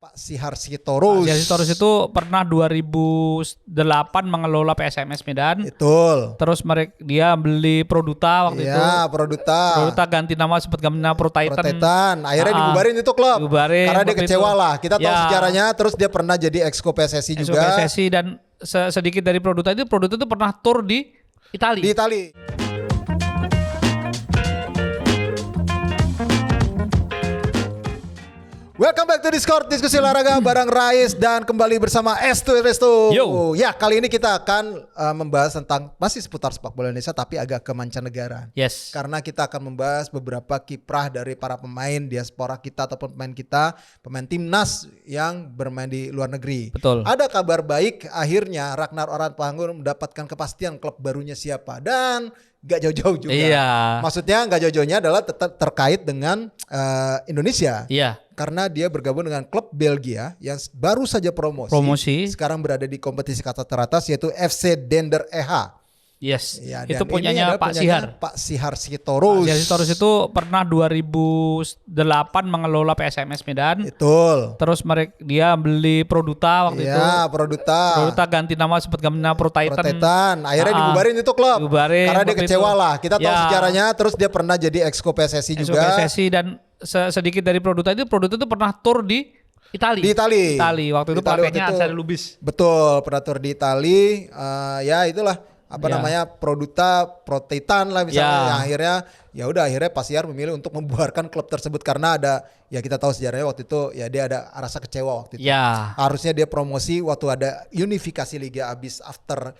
Pak Sihar Sitorus. Pak Sihar Sitorus itu pernah 2008 mengelola PSMS Medan. Betul. Terus dia beli Produta waktu itu. Iya, Produta ganti nama, sempat ganti nama Pro Titan. Akhirnya dibubarin itu klub. Dibubarin karena dia kecewa lah. Kita tahu sejarahnya. Terus dia pernah jadi exco PSSI juga. PSSI dan sedikit dari Produta itu pernah tur di Italia. Di Italia. Welcome back to Discord, diskusi olahraga bareng Rais dan kembali bersama Estu Restu. Yo. Ya, kali ini kita akan membahas tentang masih seputar sepak bola Indonesia tapi agak ke mancanegara. Yes. Karena kita akan membahas beberapa kiprah dari para pemain diaspora kita ataupun pemain kita, pemain timnas yang bermain di luar negeri. Betul. Ada kabar baik, akhirnya Ragnar Orantpangun mendapatkan kepastian klub barunya siapa dan gak jauh-jauh juga. Iya. Maksudnya gak jauh-jauhnya adalah terkait dengan Indonesia. Iya. Karena dia bergabung dengan klub Belgia yang baru saja promosi. Sekarang berada di kompetisi kasta teratas yaitu FC Dender EH. Yes. Ya, itu punyanya Pak Sihar. Pak Sihar Sitorus. Pak Sihar Sitorus itu pernah 2008 mengelola PSMS Medan. Betul. Terus dia beli Produta waktu itu. Iya, Produta ganti nama, sempat ganti nama Pro Titan. Akhirnya dibubarin itu klub. Karena dia kecewa lah. Kita tahu sejarahnya. Terus dia pernah jadi exco PSSI juga. PSSI dan sedikit dari Produta itu pernah tur di Italia. Di Italia. Waktu itu pelatihnya Ansari Lubis. Betul, pernah tur di Italia. Ya itulah namanya Produta, Pro Titan lah misalnya. Yang akhirnya Pak Sihar memilih untuk membubarkan klub tersebut karena ada, ya kita tahu sejarahnya waktu itu ya dia ada rasa kecewa waktu itu. Ya. Harusnya dia promosi waktu ada unifikasi liga abis after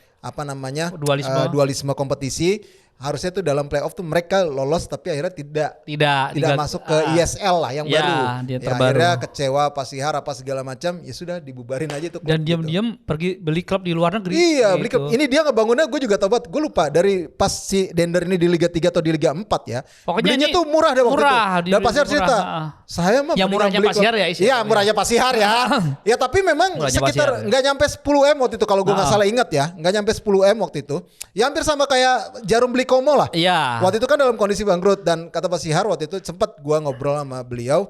dualisme kompetisi. Harusnya tuh dalam playoff tuh mereka lolos tapi akhirnya tidak masuk ke ISL lah yang baru. Akhirnya kecewa Pak Sihar apa segala macam, ya sudah dibubarin aja itu klub. Dan diam-diam pergi beli klub di luar negeri. Iya, beli klub. Ini dia ngebangunnya gue juga tahu banget. Gue lupa dari pas si Dender ini di Liga 3 atau di Liga 4 ya. Pokoknya belinya tuh murah deh waktu itu. Dan Pak Sihar cerita, saya mah yang murahnya Pak Sihar ya. Iya, murahnya Pak Sihar ya. Ya tapi memang sekitar nggak nyampe 10 M waktu itu kalau gue nggak salah ingat ya. Nggak nyampe 10 M waktu itu. Ya hampir sama kayak Jarum beli Komo lah. Iya. Waktu itu kan dalam kondisi bangkrut dan kata Pak Sihar waktu itu sempat gua ngobrol sama beliau,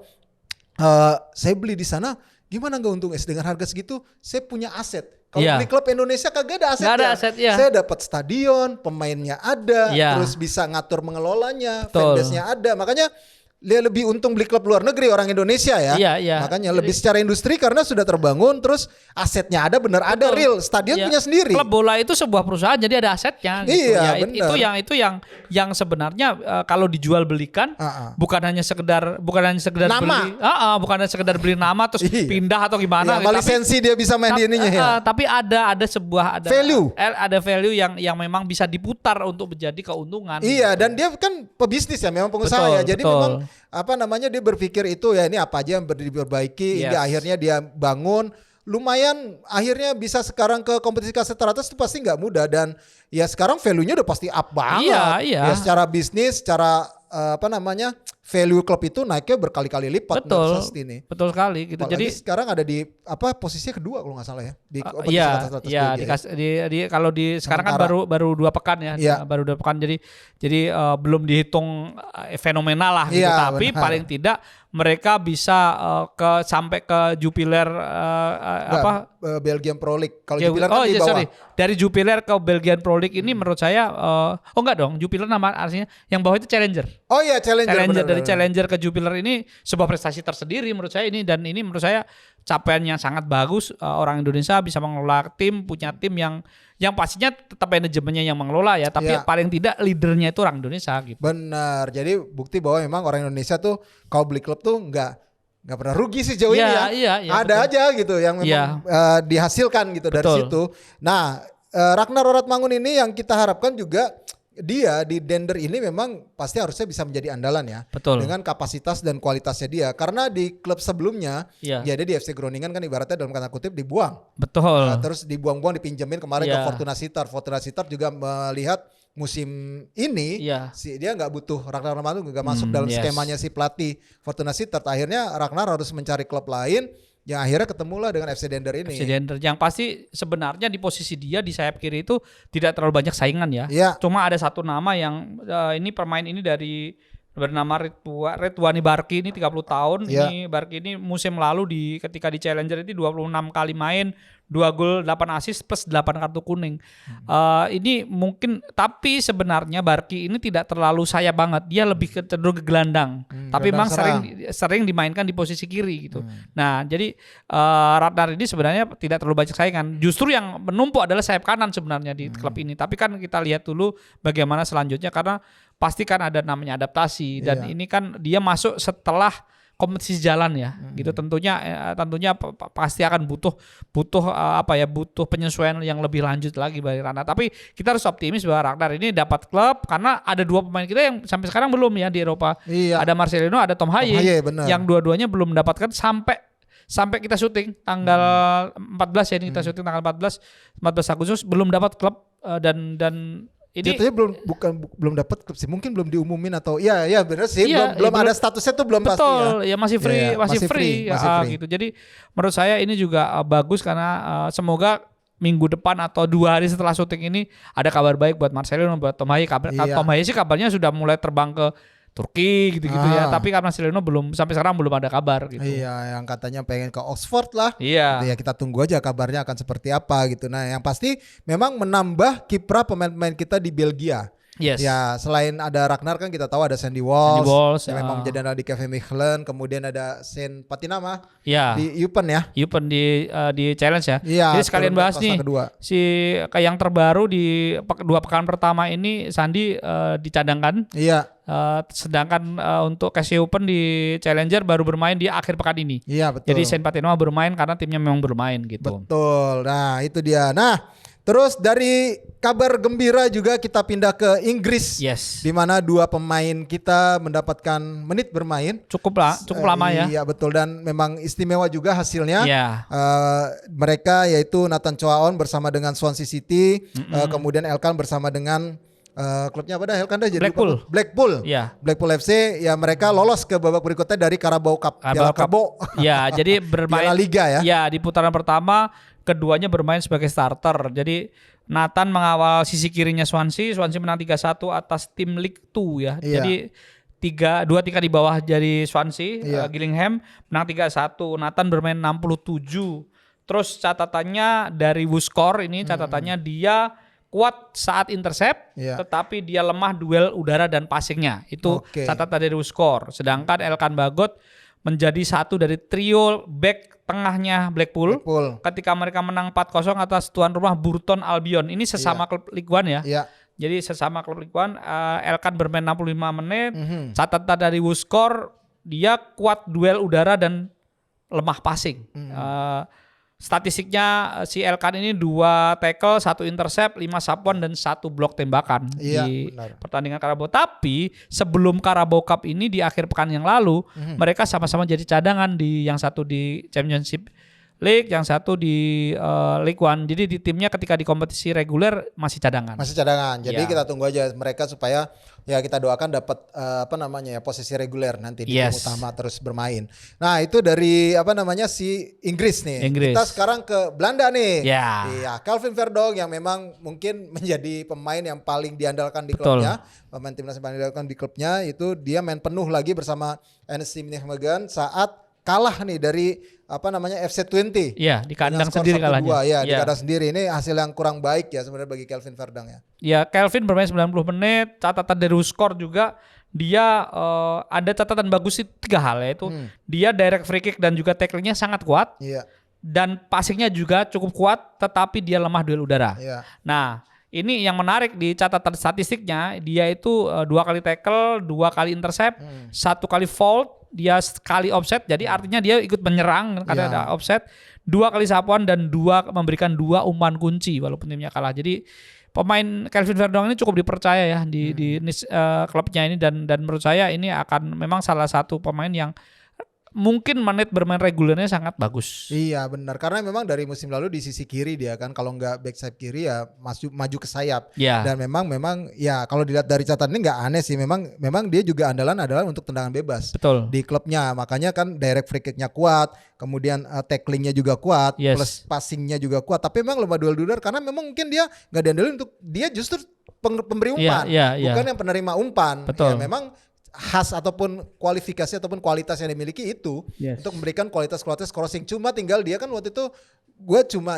saya beli di sana gimana nggak untung dengan harga segitu? Saya punya aset. Kalau beli klub Indonesia kagak ada asetnya. Saya dapat stadion, pemainnya ada, terus bisa ngatur mengelolanya, fanbase-nya ada. Makanya dia lebih untung beli klub luar negeri orang Indonesia ya. Iya. Makanya lebih secara industri karena sudah terbangun, terus asetnya ada, ada real, stadion punya sendiri. Klub bola itu sebuah perusahaan jadi ada asetnya. Gitu. Iya, benar. Itu yang sebenarnya kalau dijual belikan bukan hanya sekedar nama. bukan hanya sekedar beli nama terus pindah atau gimana. Iya, lisensi dia bisa main di ininya ya. Tapi ada value. Ada value yang memang bisa diputar untuk menjadi keuntungan. Iya, dan dia kan pebisnis ya, memang pengusaha ya. Jadi memang dia berpikir itu ya ini apa aja yang diperbaiki hingga akhirnya dia bangun lumayan, akhirnya bisa sekarang ke kompetisi kasta teratas itu pasti nggak mudah dan ya sekarang value-nya udah pasti up banget. Iya. Ya secara bisnis, secara value klub itu naiknya berkali-kali lipat. Betul sekali gitu. Apalagi jadi sekarang ada di posisinya kedua kalau nggak salah ya di kompetisi kasta teratas. Kalau di sekarang kan baru 2 pekan ya. Baru 2 pekan jadi belum dihitung fenomenal lah gitu. Tapi benar. Paling tidak mereka bisa sampai ke Jupiler Belgian Pro League. Kalau Jupiler kan di bawah. Dari Jupiler ke Belgian Pro League ini menurut saya enggak dong. Jupiler nama artinya yang bawah itu Challenger. Oh iya, Challenger. Dari Challenger ke Jupiler ini sebuah prestasi tersendiri menurut saya ini, dan ini menurut saya capaian yang sangat bagus. Orang Indonesia bisa mengelola tim, punya tim yang pastinya tetap manajemennya yang mengelola ya, tapi paling tidak leadernya itu orang Indonesia gitu. Benar. Jadi bukti bahwa memang orang Indonesia tuh kalau beli klub tuh nggak pernah rugi sih jauh ini ya. Iya, ada betul. Aja gitu yang memang dihasilkan gitu dari situ. Nah, Ragnar Orantpangun ini yang kita harapkan juga dia di Dender ini memang pasti harusnya bisa menjadi andalan ya. Betul. Dengan kapasitas dan kualitasnya dia. Karena di klub sebelumnya dia di FC Groningen kan ibaratnya dalam tanda kutip dibuang. Betul. Nah, terus dibuang-buang, dipinjemin kemarin ke Fortuna Sittard. Fortuna Sittard juga melihat musim ini dia nggak butuh Ragnar Orantpangun, nggak masuk dalam skemanya si pelatih Fortuna Sittard. Akhirnya Ragnar harus mencari klub lain. Yang akhirnya ketemulah dengan FC Dender ini. FC Dender yang pasti sebenarnya di posisi dia di sayap kiri itu tidak terlalu banyak saingan ya. Cuma ada satu nama yang ini pemain ini dari bernama Ridwani Barki ini 30 tahun. Yeah. Ini Barki ini musim lalu ketika di Challenger itu 26 kali main, 2 gol, 8 assist plus 8 kartu kuning. Ini mungkin, tapi sebenarnya Barki ini tidak terlalu sayap banget. Dia lebih cenderung ke gelandang. Tapi memang sering dimainkan di posisi kiri gitu. Nah, jadi Ratnar ini sebenarnya tidak terlalu banyak saingan. Justru yang menumpuk adalah sayap kanan sebenarnya di klub ini. Tapi kan kita lihat dulu bagaimana selanjutnya, karena pasti kan ada namanya adaptasi, dan ini kan dia masuk setelah kompetisi jalan ya, gitu. Tentunya pasti akan butuh penyesuaian yang lebih lanjut lagi bagi Ratnar. Tapi kita harus optimis bahwa Ratnar ini dapat klub, karena ada 2 pemain kita yang sampai sekarang belum ya di Eropa. Ada Marcelino, ada Tom Haye yang dua-duanya belum mendapatkan sampai kita syuting tanggal 14 ya, ini kita syuting tanggal 14 Agustus belum dapat klub, dan ini belum dapat klub sih, mungkin belum diumumin atau ya benar sih, belum ada statusnya tuh belum pasti ya. Masih free gitu. Jadi menurut saya ini juga bagus, karena semoga minggu depan atau 2 hari setelah syuting ini ada kabar baik buat Marcelino, buat Tom Haye. Tom Haye sih kabarnya sudah mulai terbang ke Turki gitu-gitu ya, tapi karena Marcelino sampai sekarang belum ada kabar gitu. Iya, yang katanya pengen ke Oxford lah. Iya. Ya kita tunggu aja kabarnya akan seperti apa gitu. Nah, yang pasti memang menambah kiprah pemain-pemain kita di Belgia. Yes. Ya, selain ada Ratnar kan kita tahu ada Sandy Walsh yang memang menjadi andalan di Kevin Mechelen, kemudian ada Sen Patinama di Eupen ya. Eupen di challenge ya. Iya, jadi sekalian bahas nih yang terbaru di 2 pekan pertama ini Sandi dicadangkan. Iya. Sedangkan untuk Casey Eupen di Challenger baru bermain di akhir pekan ini. Iya, betul. Jadi Sen Patinama bermain karena timnya memang bermain gitu. Betul. Nah, itu dia. Nah, terus dari kabar gembira juga kita pindah ke Inggris, yes, di mana 2 pemain kita mendapatkan menit bermain cukup lama ya. Iya betul, dan memang istimewa juga hasilnya. Yeah. Mereka yaitu Nathan Choaon bersama dengan Swansea City, kemudian Elkan bersama dengan klubnya apa dah Elkan dah jadi Blackpool. Yeah. Blackpool FC ya, mereka lolos ke babak berikutnya dari Carabao Cup. Ya, jadi bermain Piala Liga ya. Ya, di putaran pertama keduanya bermain sebagai starter. Jadi Nathan mengawal sisi kirinya Swansea menang 3-1 atas tim League 2 ya. Iya. Jadi 2-3 di bawah dari Swansea, Gillingham menang 3-1. Nathan bermain 67. Terus catatannya dari WhoScore ini catatannya dia kuat saat intercept, tetapi dia lemah duel udara dan passingnya. Itu catatan dari WhoScore. Sedangkan Elkan Bagot menjadi satu dari trio back tengahnya Blackpool. Ketika mereka menang 4-0 atas tuan rumah Burton Albion. Ini sesama klub League One ya. Jadi sesama klub League One, Elkan bermain 65 menit. Catatan dari WhoScore, dia kuat duel udara dan lemah passing. Statistiknya si Elkan ini 2 tackle, 1 intercept, 5 sapuan dan 1 blok tembakan di pertandingan Carabao. Tapi sebelum Carabao Cup ini di akhir pekan yang lalu, mereka sama-sama jadi cadangan, yang satu di Championship League, yang satu di League One. Jadi di timnya ketika di kompetisi reguler masih cadangan. Jadi kita tunggu aja mereka supaya ya kita doakan dapat posisi reguler nanti di tim utama terus bermain. Nah, itu dari si Inggris nih. Kita sekarang ke Belanda nih. Iya, Calvin Verdonk yang memang mungkin menjadi pemain yang paling diandalkan di klubnya. Pemain timnas yang paling diandalkan di klubnya, itu dia main penuh lagi bersama NSC Nijmegen saat kalah nih dari FC20. Iya, di kandang sendiri kalahnya. Di kandang sendiri. Ini hasil yang kurang baik ya sebenarnya bagi Calvin Verdonk ya. Ya, Calvin bermain 90 menit. Catatan dari WhoScore juga dia ada catatan bagus sih 3 hal, yaitu dia direct free kick dan juga tackle-nya sangat kuat. Dan passing-nya juga cukup kuat, tetapi dia lemah duel udara. Nah, ini yang menarik di catatan statistiknya, dia itu 2 kali tackle, 2 kali intercept, 1 kali fault, dia sekali offset, jadi artinya dia ikut menyerang karena ada offset, 2 kali sapuan dan memberikan 2 umpan kunci walaupun timnya kalah. Jadi pemain Calvin Verdonk ini cukup dipercaya ya di klubnya ini, dan menurut saya ini akan memang salah satu pemain yang mungkin menit bermain regulernya sangat bagus. Iya benar, karena memang dari musim lalu di sisi kiri dia kan, kalau nggak back sayap kiri ya maju ke sayap. Dan memang ya kalau dilihat dari catatan ini nggak aneh sih, memang dia juga andalan untuk tendangan bebas. Betul. Di klubnya, makanya kan direct free kick-nya kuat, kemudian tacklingnya juga kuat, plus passingnya juga kuat. Tapi memang lemah duel udara karena memang mungkin dia nggak diandelin untuk dia justru pemberi umpan, bukan yang penerima umpan. Betul. Ya memang khas ataupun kualifikasi ataupun kualitas yang dimiliki itu untuk memberikan kualitas crossing. Cuma tinggal dia kan waktu itu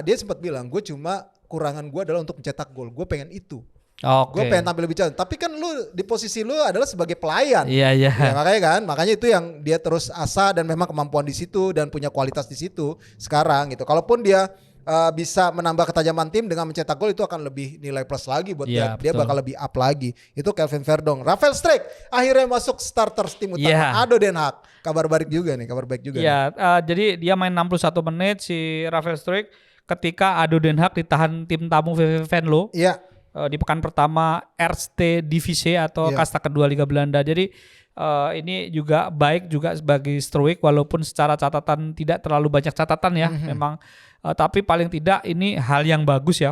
dia sempat bilang gue cuma kurangan gue adalah untuk mencetak gol. Gue pengen itu. Gue pengen tampil lebih jauh. Tapi kan lu di posisi lu adalah sebagai pelayan. Iya. Ya, makanya itu yang dia terus asa dan memang kemampuan di situ dan punya kualitas di situ sekarang gitu. Kalaupun dia bisa menambah ketajaman tim dengan mencetak gol itu akan lebih nilai plus lagi buat dia. Dia bakal lebih up lagi. Itu Kelvin Verdonk. Rafael Struijk akhirnya masuk starter tim utama ADO Den Haag. Kabar baik juga nih. Iya, jadi dia main 61 menit si Rafael Struijk ketika ADO Den Haag ditahan tim tamu VV Venlo. Iya. Di pekan pertama Eerste Divisie atau kasta kedua Liga Belanda. Jadi ini juga baik juga bagi Struijk walaupun secara catatan tidak terlalu banyak catatan ya memang. Tapi paling tidak ini hal yang bagus ya.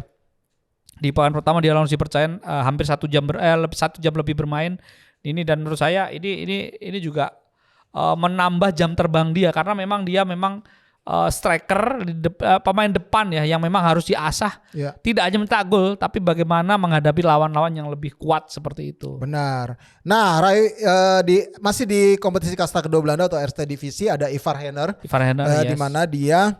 Di pekan pertama dia langsung dipercayain hampir 1 jam lebih bermain ini, dan menurut saya ini juga menambah jam terbang dia karena memang dia striker pemain depan ya yang memang harus diasah. Tidak hanya mencetak gol tapi bagaimana menghadapi lawan-lawan yang lebih kuat seperti itu. Benar. Nah, masih di kompetisi kasta kedua Belanda atau Eerste Divisie ada Ivar Henner di mana dia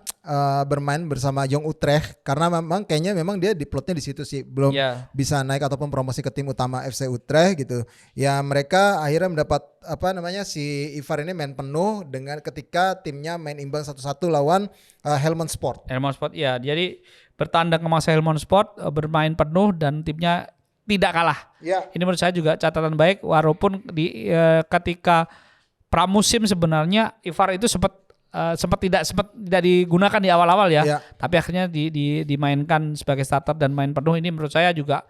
bermain bersama Jong Utrecht karena memang dia di plotnya di situ sih belum bisa naik ataupun promosi ke tim utama FC Utrecht gitu. Ya mereka akhirnya mendapat si Ivar ini main penuh dengan ketika timnya main imbang 1-1 lawan Helmond Sport. Ya. Jadi bertandang ke masa Helmond Sport bermain penuh dan timnya tidak kalah. Ini menurut saya juga catatan baik walaupun ketika pramusim sebenarnya Ivar itu sempat tidak digunakan di awal-awal ya. Tapi akhirnya dimainkan sebagai starter dan main penuh. Ini menurut saya juga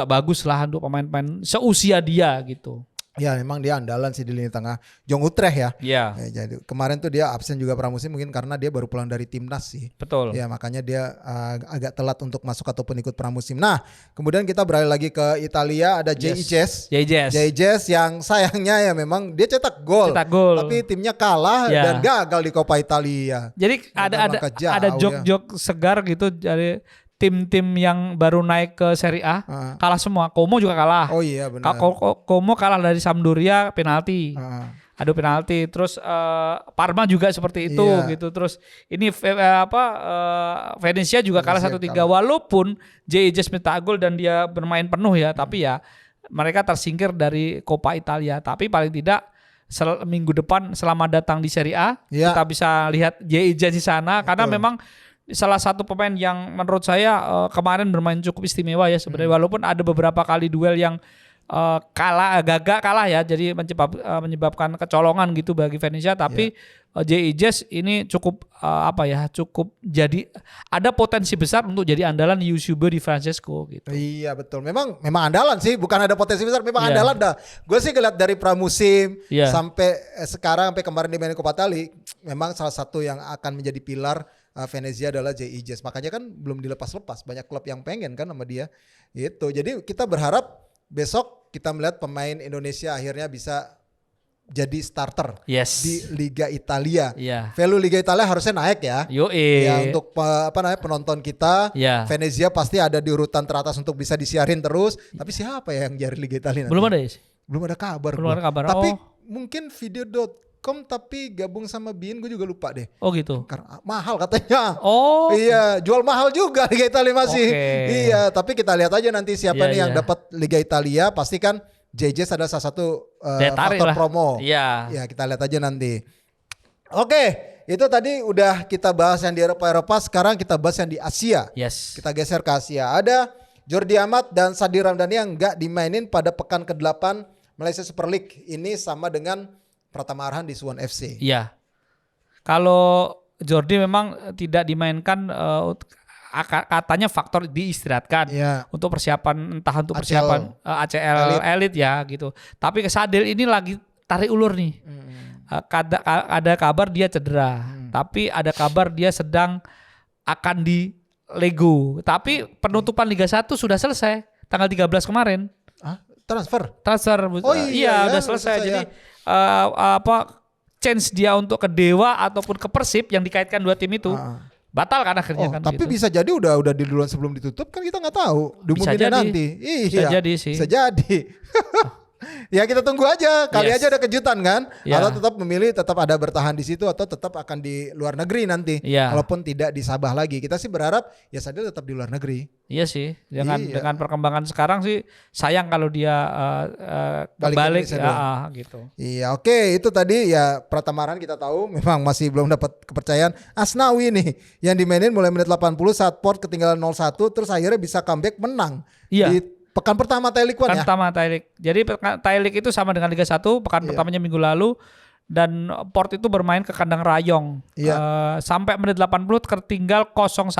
bagus lah untuk pemain-pemain seusia dia gitu. Ya memang dia andalan sih di lini tengah Jong Utrecht ya. Jadi kemarin tuh dia absen juga pramusim mungkin karena dia baru pulang dari timnas sih. Betul. Ya makanya dia agak telat untuk masuk ataupun ikut pramusim. Nah kemudian kita beralih lagi ke Italia ada Jay Ijes yang sayangnya ya memang dia cetak gol. Tapi timnya kalah dan gagal di Coppa Italia. Jadi ada jok-jok segar gitu dari tim-tim yang baru naik ke Serie A kalah semua. Como juga kalah. Oh iya benar. Como kalah dari Sampdoria penalti. Adu penalti. Terus Parma juga seperti itu gitu. Terus ini Venezia juga kalah 1-3 walaupun Ijes mencetak gol dan dia bermain penuh ya, tapi ya mereka tersingkir dari Coppa Italia. Tapi paling tidak minggu depan selamat datang di Serie A. Kita bisa lihat Ijes di sana karena memang salah satu pemain yang menurut saya kemarin bermain cukup istimewa ya sebenarnya walaupun ada beberapa kali duel yang gagak kalah ya, jadi menyebabkan kecolongan gitu bagi Venezia, tapi Ijes ini cukup cukup jadi ada potensi besar untuk jadi andalan Eusebio Di Francesco gitu. Iya betul, memang andalan sih, bukan ada potensi besar, memang andalan dah. Gue sih ngeliat dari pramusim sampai sekarang sampai kemarin di Coppa Italia memang salah satu yang akan menjadi pilar Venezia adalah Jay Ijes. Makanya kan belum dilepas-lepas. Banyak klub yang pengen kan sama dia. Gitu. Jadi kita berharap besok kita melihat pemain Indonesia akhirnya bisa jadi starter di Liga Italia. Value Liga Italia harusnya naik ya. Ya untuk penonton kita. Venezia pasti ada di urutan teratas untuk bisa disiarin terus. Tapi siapa ya yang jadi Liga Italia nanti? Belum ada kabar. Tapi mungkin video.com tapi gabung sama BeIN gue juga lupa deh. Oh gitu. Karena mahal katanya. Iya, jual mahal juga Liga Italia masih. Iya, tapi kita lihat aja nanti siapa nih yang dapat Liga Italia. Pasti kan Ijes adalah salah satu faktor promo. Ya kita lihat aja nanti. Oke, itu tadi udah kita bahas yang di Eropa. Sekarang kita bahas yang di Asia. Kita geser ke Asia. Ada Jordi Amat dan Sadi Ramdhani yang nggak dimainin pada pekan ke-8 Malaysia Super League. Ini sama dengan Pratama Arhan di Suwon FC. Iya. Kalau Jordi memang tidak dimainkan katanya faktor diistirahatkan untuk persiapan untuk persiapan ACL Elite ya gitu. Tapi Sadil ini lagi tarik ulur nih. Ada kabar dia cedera, tapi ada kabar dia sedang akan di Lego. Tapi penutupan Liga 1 sudah selesai tanggal 13 kemarin. Transfer. Oh iya udah selesai. Jadi chance dia untuk ke Dewa ataupun ke Persib yang dikaitkan dua tim itu batal kan akhirnya kan. Tapi gitu. Bisa jadi udah di duluan sebelum ditutup kan kita nggak tahu. Dimungkinkan nanti. Bisa jadi sih. Bisa jadi. Ya kita tunggu aja, kali aja ada kejutan kan? Yeah. Atau tetap memilih tetap ada bertahan di situ atau tetap akan di luar negeri nanti. Yeah. Walaupun tidak di Sabah lagi. Kita sih berharap ya Sadil tetap di luar negeri. Iya sih, dengan perkembangan sekarang sih sayang kalau dia balik gitu. Iya, oke, itu tadi ya Pratamaran kita tahu memang masih belum dapat kepercayaan. Asnawi nih yang dimainin mulai menit 80 saat Port ketinggalan 0-1 terus akhirnya bisa comeback menang. Iya. Di pekan pertama Thai League 1 ya. Pekan pertama Thai League. Jadi Thai League itu sama dengan Liga 1, pekan pertamanya minggu lalu. Dan Port itu bermain ke kandang Rayong. Sampai menit 80 tertinggal 0-1.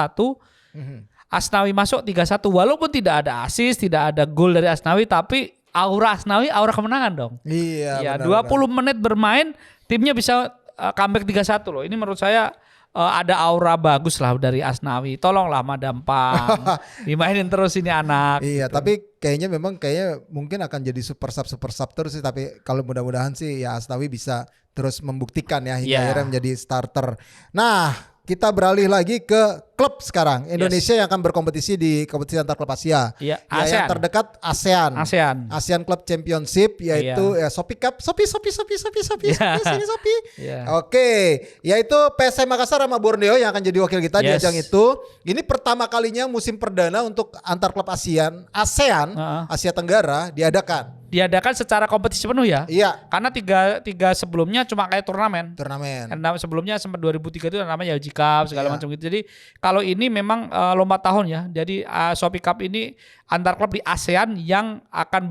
Asnawi masuk 3-1 walaupun tidak ada assist, tidak ada gol dari Asnawi, tapi aura Asnawi aura kemenangan dong. Iya. 20 menit bermain timnya bisa comeback 3-1 loh. Ini menurut saya ada aura bagus lah dari Asnawi. Tolonglah Madam Pang dimainin terus ini anak. Iya, gitu. Tapi kayaknya mungkin akan jadi super sub terus sih, tapi kalau mudah-mudahan sih ya Asnawi bisa terus membuktikan ya hingga akhirnya menjadi starter. Nah, kita beralih lagi ke klub sekarang. Indonesia yang akan berkompetisi di kompetisi antar klub Asia. Iya, yang terdekat ASEAN Club Championship yaitu Shopee Cup. Shopee. Oke, yaitu PSM Makassar sama Borneo yang akan jadi wakil kita di ajang itu. Ini pertama kalinya musim perdana untuk antar klub ASEAN Asia Tenggara diadakan secara kompetisi penuh ya. Iya. Karena tiga sebelumnya cuma kayak turnamen. Karena sebelumnya sempat 2003 itu namanya LG Cup segala macam gitu. Jadi kalau ini memang lomba tahun ya. Jadi Shopee Cup ini antar klub di ASEAN yang akan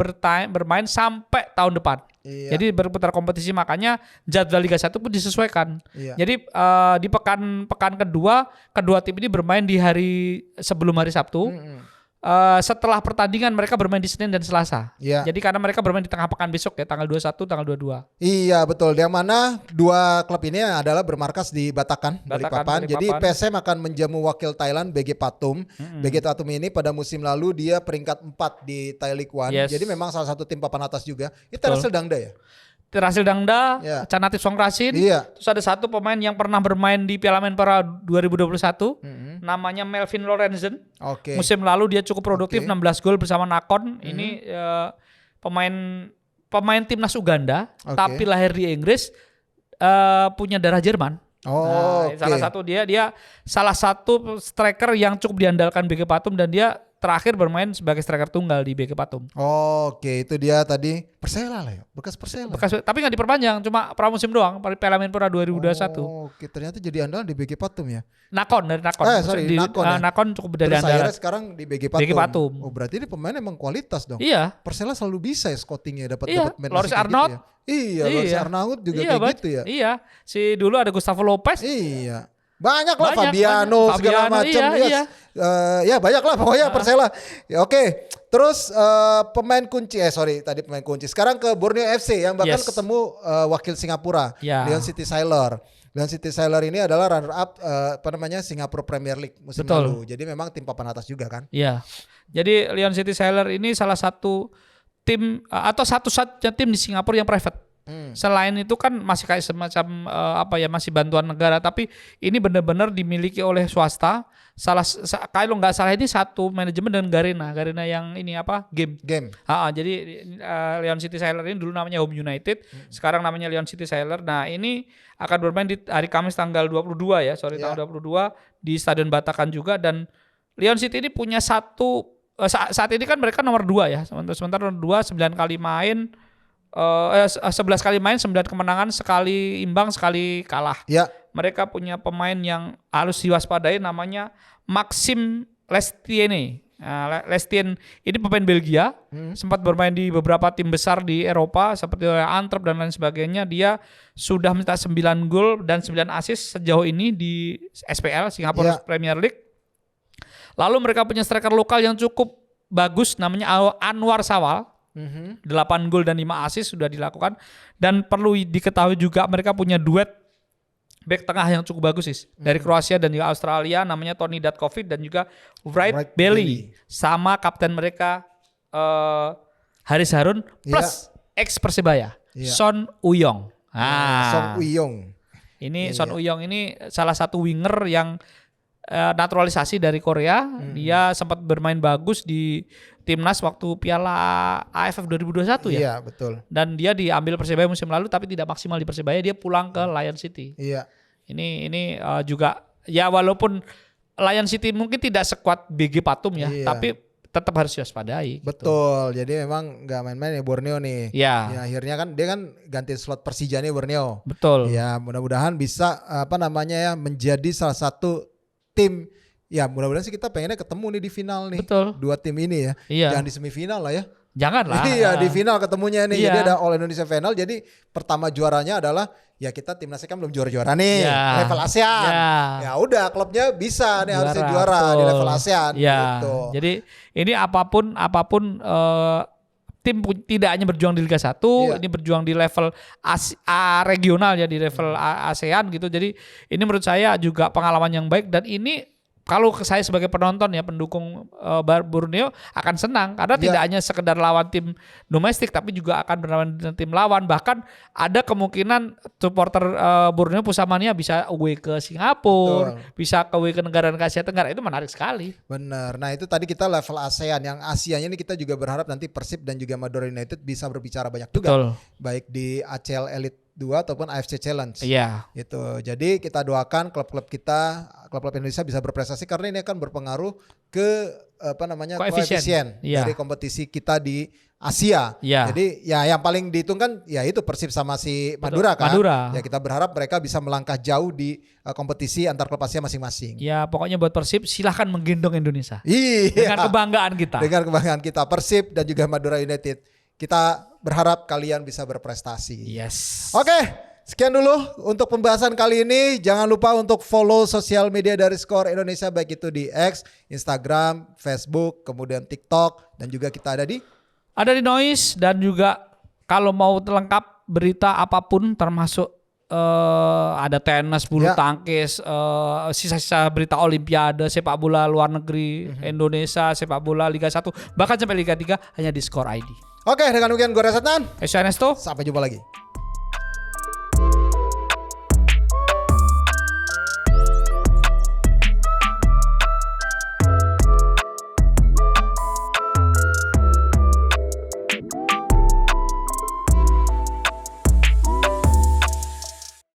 bermain sampai tahun depan. Iya. Jadi berputar kompetisi, makanya jadwal Liga 1 pun disesuaikan. Iya. Jadi di pekan kedua tim ini bermain di hari sebelum hari Sabtu. Setelah pertandingan mereka bermain di Senin dan Selasa. Iya. Jadi karena mereka bermain di tengah pekan besok ya, tanggal 21, tanggal 22. Iya betul. Yang mana dua klub ini adalah bermarkas di Balikpapan. Jadi PSM akan menjamu wakil Thailand BG Pathum. BG Pathum ini pada musim lalu dia peringkat 4 di Thai League 1. Jadi memang salah satu tim papan atas juga. Itu Terasil Dangda ya? Terasil Dangda, Canatif Songkrasin. Terus ada satu pemain yang pernah bermain di Piala Menpora 2021. Namanya Melvin Lorenzen. Musim lalu dia cukup produktif, 16 gol bersama Nakon. Ini pemain timnas Uganda, tapi lahir di Inggris, punya darah Jerman. Salah satu dia salah satu striker yang cukup diandalkan BG Pathum, dan dia terakhir bermain sebagai striker tunggal di BG Pathum. Itu dia tadi Persela lah ya, bekas Persela. Tapi nggak diperpanjang, cuma pramusim doang, Piala Menpora 2021. Ternyata jadi andalan di BG Pathum ya. Nakon. Nakon cukup dari andalan. Akhirnya sekarang di BG Pathum. Berarti ini pemain emang kualitas dong. Iya. Persela selalu bisa ya scoutingnya dapat Loris Arnaud. Gitu ya. Loris Arnaud juga kayak gitu ya. Iya. Si dulu ada Gustavo Lopez. Iya. Banyak lah Fabiano segala macam. Banyak lah pokoknya Persela. Oke. Terus pemain kunci pemain kunci. Sekarang ke Borneo FC yang bahkan ketemu wakil Singapura, Leon City Sailor. Leon City Sailor ini adalah runner up Singapura Premier League musim lalu. Jadi memang tim papan atas juga kan? Iya. Jadi Leon City Sailor ini salah satu tim atau satu-satunya tim di Singapura yang private. Selain itu kan masih kayak semacam masih bantuan negara, tapi ini benar-benar dimiliki oleh swasta. Kalau nggak salah ini satu manajemen dengan Garena yang ini game. Jadi Leon City Sailor ini dulu namanya Home United, sekarang namanya Leon City Sailor. Nah ini akan bermain di hari Kamis tanggal 22 tanggal 22 di Stadion Batakan juga. Dan Leon City ini punya saat ini kan mereka nomor 2 ya, sementara nomor 2 11 kali main. 11 kali main, 9 kemenangan, sekali imbang, sekali kalah. Mereka punya pemain yang harus diwaspadai, namanya Maxime Lestienne. Lestien ini pemain Belgia, sempat bermain di beberapa tim besar di Eropa seperti Antwerp dan lain sebagainya. Dia sudah mencetak 9 gol dan 9 assist sejauh ini di SPL, Singapore Premier League. Lalu mereka punya striker lokal yang cukup bagus, namanya Anwar Sawal. 8 gol dan 5 assist sudah dilakukan. Dan perlu diketahui juga mereka punya duet back tengah yang cukup bagus dari Kroasia dan juga Australia, namanya Tony Datkovic dan juga Wright Bailey, sama kapten mereka Haris Harun plus ex Persebaya Son Uyong. Son Uyong. Ini Son Uyong ini salah satu winger yang naturalisasi dari Korea. Dia sempat bermain bagus di timnas waktu Piala AFF 2021 ya. Iya, betul. Dan dia diambil Persebaya musim lalu tapi tidak maksimal di Persebaya, dia pulang ke Lion City. Iya. Ini juga ya walaupun Lion City mungkin tidak sekuat BG Patum ya, tapi tetap harus diwaspadai. Betul. Gitu. Jadi memang nggak main-main ya Borneo nih. Ya. Ya akhirnya kan dia kan ganti slot Persija nih Borneo. Betul. Ya mudah-mudahan bisa menjadi salah satu tim. Ya mudah-mudahan sih kita pengennya ketemu nih di final nih. Betul. Dua tim ini ya. Iya. Jangan di semifinal lah ya. Janganlah. Iya di final ketemunya nih. Iya. Jadi ada All Indonesia Final. Jadi pertama juaranya adalah ya kita timnasnya kan belum juara-juara nih. Ya. Level ASEAN. Ya udah klubnya bisa nih harusnya juara betul. di level ASEAN. Ya. Gitu. Jadi ini apapun tim tidak hanya berjuang di Liga 1, ini berjuang di level regional ya, di level ASEAN gitu. Jadi ini menurut saya juga pengalaman yang baik dan ini kalau saya sebagai penonton ya pendukung Borneo akan senang karena tidak hanya sekedar lawan tim domestik tapi juga akan berlawan dengan tim lawan, bahkan ada kemungkinan supporter Borneo Pusamania bisa away ke Singapura, bisa away ke negara-negara Asia Tenggara, itu menarik sekali. Benar. Nah itu tadi kita level ASEAN, yang Asianya ini kita juga berharap nanti Persib dan juga Madura United bisa berbicara banyak juga. Betul. Baik di ACL Elite 2 ataupun AFC Challenge. Iya. Gitu. Jadi kita doakan klub-klub kita, klub-klub Indonesia bisa berprestasi karena ini akan berpengaruh ke koefisien dari kompetisi kita di Asia. Iya. Jadi ya yang paling dihitung kan ya itu Persib sama si Madura kan. Ya kita berharap mereka bisa melangkah jauh di kompetisi antar klub Asia masing-masing. Ya pokoknya buat Persib silahkan menggendong Indonesia. Iya. Dengan kebanggaan kita. Dengan kebanggaan kita Persib dan juga Madura United. Kita berharap kalian bisa berprestasi. Yes. Oke, sekian dulu untuk pembahasan kali ini. Jangan lupa untuk follow sosial media dari Skor Indonesia, baik itu di X, Instagram, Facebook, kemudian TikTok, dan juga kita ada di Noise. Dan juga kalau mau lengkap berita apapun termasuk ada tenis, bulu tangkis, sisa-sisa berita Olimpiade, sepak bola luar negeri, Indonesia, sepak bola Liga 1, bahkan sampai Liga 3 hanya di Skor ID. Oke, dengan demikian gue Resetnan. Ernesto. Sampai jumpa lagi.